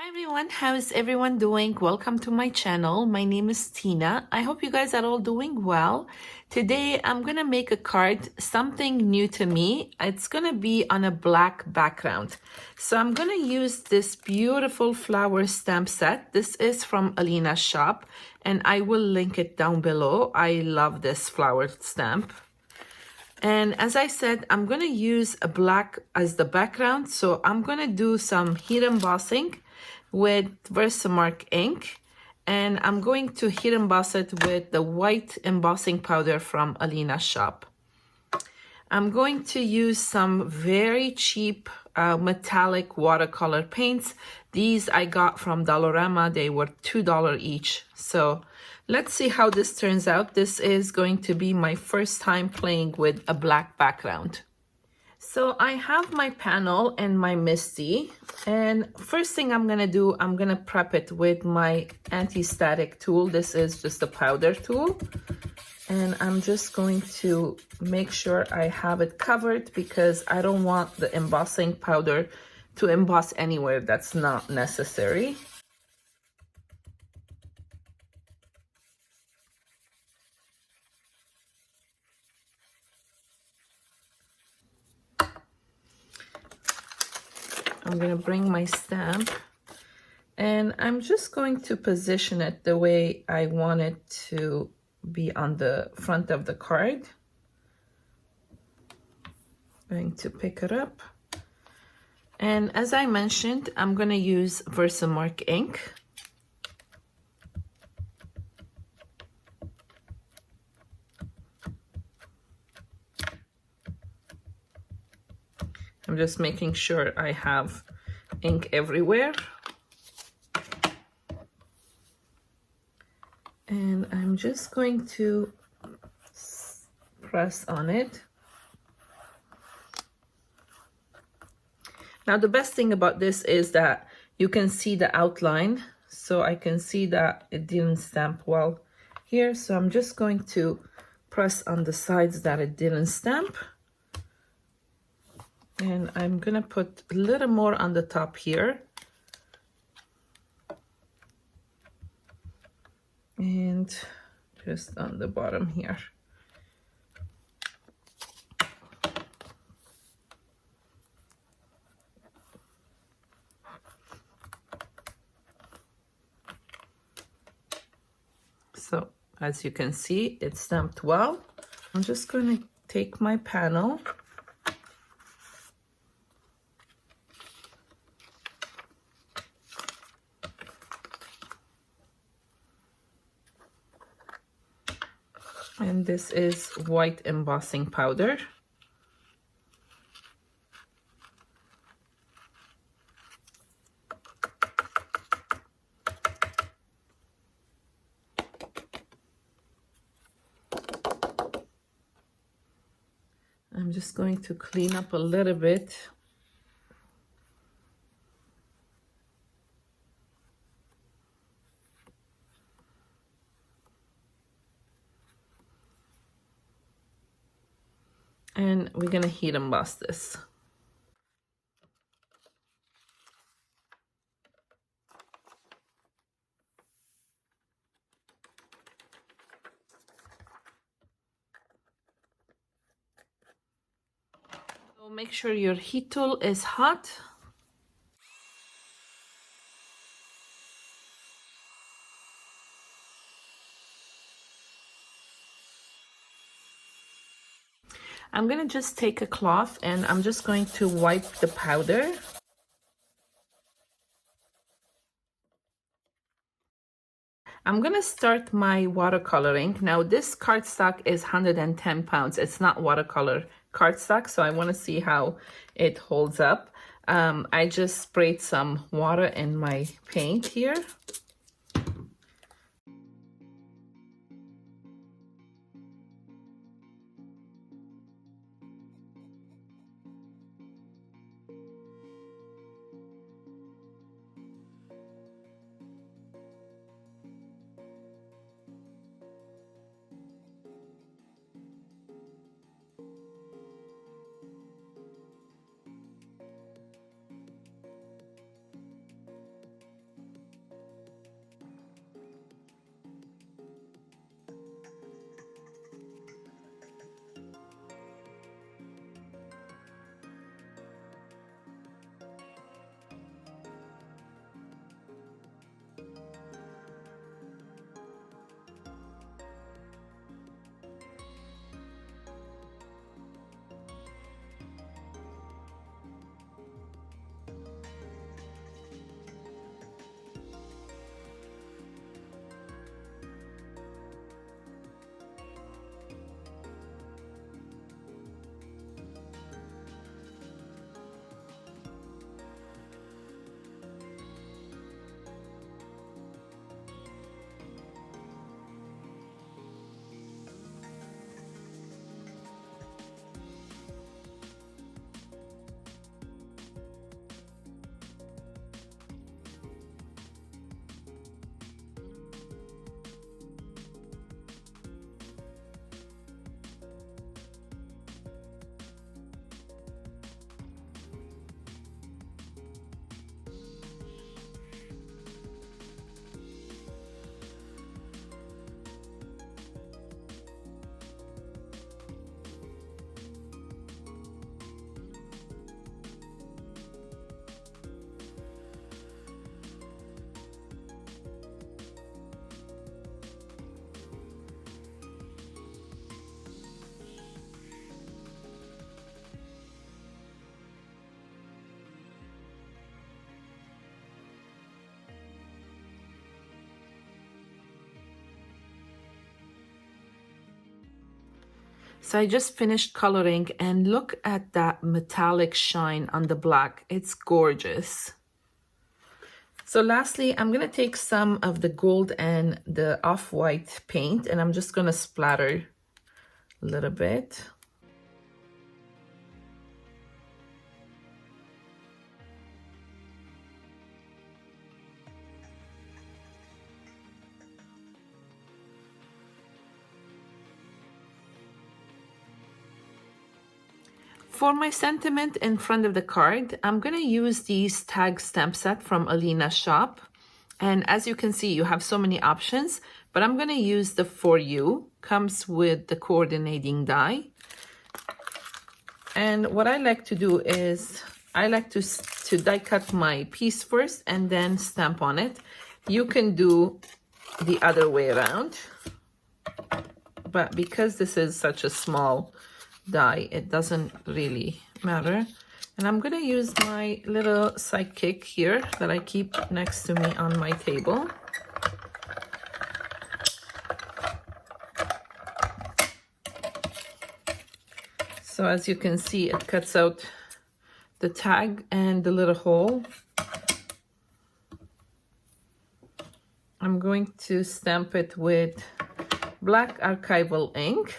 Hi everyone, how's everyone doing? Welcome to my channel. My name is Tina. I hope you guys are all doing well. Today I'm gonna make a card, something new to me. It's gonna be on a black background. So I'm gonna use this beautiful flower stamp set. This is from Alina's shop and I will link it down below. I love this flower stamp. And as I said, I'm gonna use a black as the background. So I'm gonna do some heat embossing with Versamark ink. And I'm going to heat emboss it with the white embossing powder from Alina's shop. I'm going to use some very cheap metallic watercolor paints. These I got from Dollarama. They were $2 each. So let's see how this turns out. This is going to be my first time playing with a black background. So I have my panel and my Misty, and first thing I'm gonna do, I'm gonna prep it with my anti-static tool. This is just a powder tool. And I'm just going to make sure I have it covered because I don't want the embossing powder to emboss anywhere that's not necessary. I'm gonna bring my stamp and I'm just going to position it the way I want it to be on the front of the card. Going to pick it up. And as I mentioned, I'm gonna use Versamark ink. I'm just making sure I have ink everywhere. And I'm just going to press on it. Now the best thing about this is that you can see the outline. So I can see that it didn't stamp well here. So I'm just going to press on the sides that it didn't stamp. And I'm gonna put a little more on the top here. And just on the bottom here. So as you can see, it's stamped well. I'm just going to take my panel and this is white embossing powder. I'm just going to clean up a little bit. And we're gonna heat emboss this. So make sure your heat tool is hot. I'm gonna just take a cloth and I'm just going to wipe the powder. I'm gonna start my watercoloring. Now this cardstock is 110 pounds. It's not watercolor cardstock, so I wanna see how it holds up. I just sprayed some water in my paint here. So I just finished coloring and look at that metallic shine on the black. It's gorgeous. So lastly, I'm gonna take some of the gold and the off-white paint and I'm just gonna splatter a little bit. For my sentiment in front of the card, I'm gonna use these tag stamp set from Alina shop. And as you can see, you have so many options, but I'm gonna use the For You, comes with the coordinating die. And what I like to do is, I like to die cut my piece first and then stamp on it. You can do the other way around, but because this is such a small die, it doesn't really matter. And I'm gonna use my little sidekick here that I keep next to me on my table. So as you can see, it cuts out the tag and the little hole. I'm going to stamp it with black archival ink.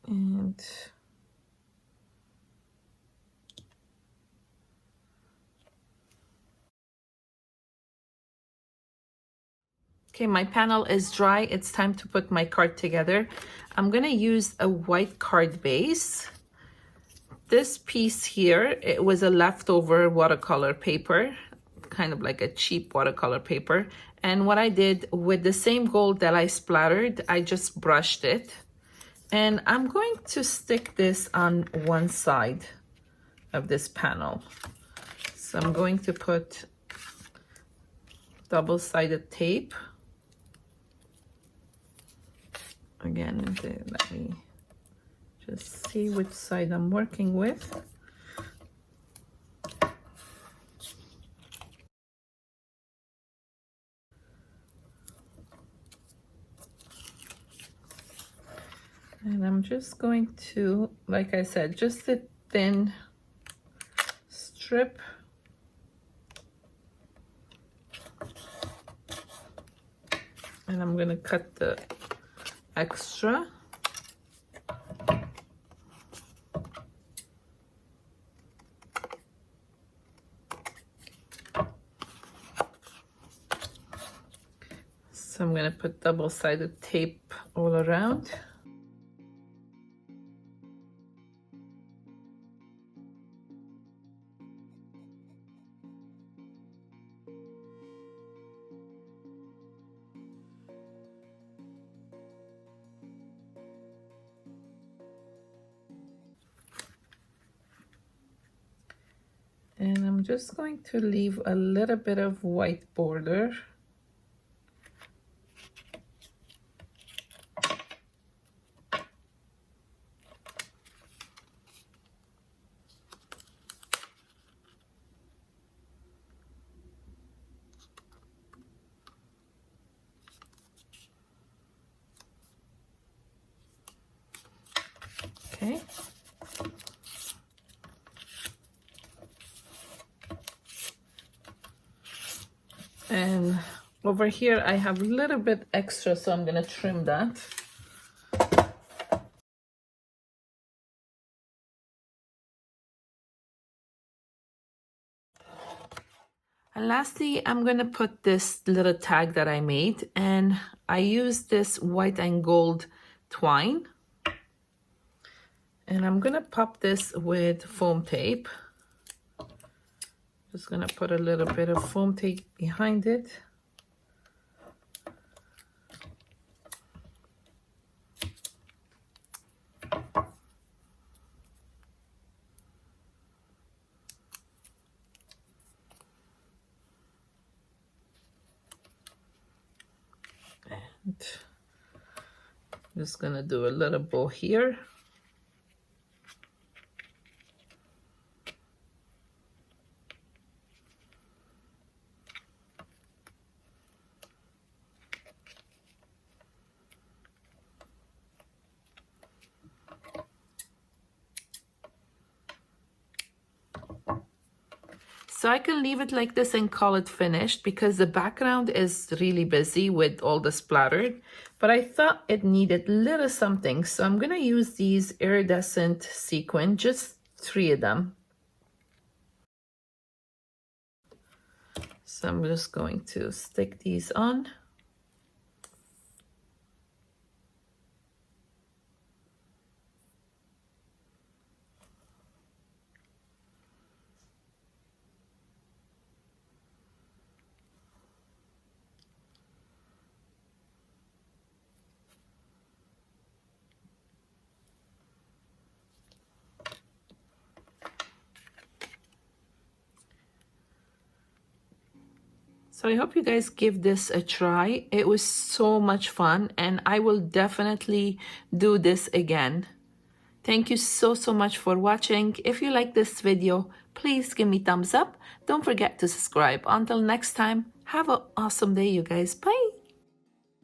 And okay, my panel is dry. It's time to put my card together. I'm gonna use a white card base. This piece here, it was a leftover watercolor paper, kind of like a cheap watercolor paper. And what I did with the same gold that I splattered, I just brushed it. And I'm going to stick this on one side of this panel. So I'm going to put double-sided tape. Again, let me just see which side I'm working with. And I'm just going to, like I said, just a thin strip. And I'm gonna cut the extra. So I'm gonna put double-sided tape all around. And I'm just going to leave a little bit of white border. Okay. And over here I have a little bit extra, so I'm gonna trim that. And lastly, I'm gonna put this little tag that I made, and I use this white and gold twine. And I'm gonna pop this with foam tape. Just gonna put a little bit of foam tape behind it. And just gonna do a little bow here. So I can leave it like this and call it finished because the background is really busy with all the splattered, but I thought it needed little something. So I'm gonna use these iridescent sequin, just 3 of them. So I'm just going to stick these on. So I hope you guys give this a try. It was so much fun and I will definitely do this again. Thank you so much for watching. If you like this video, please give me thumbs up. Don't forget to subscribe. Until next time, have an awesome day, you guys. Bye.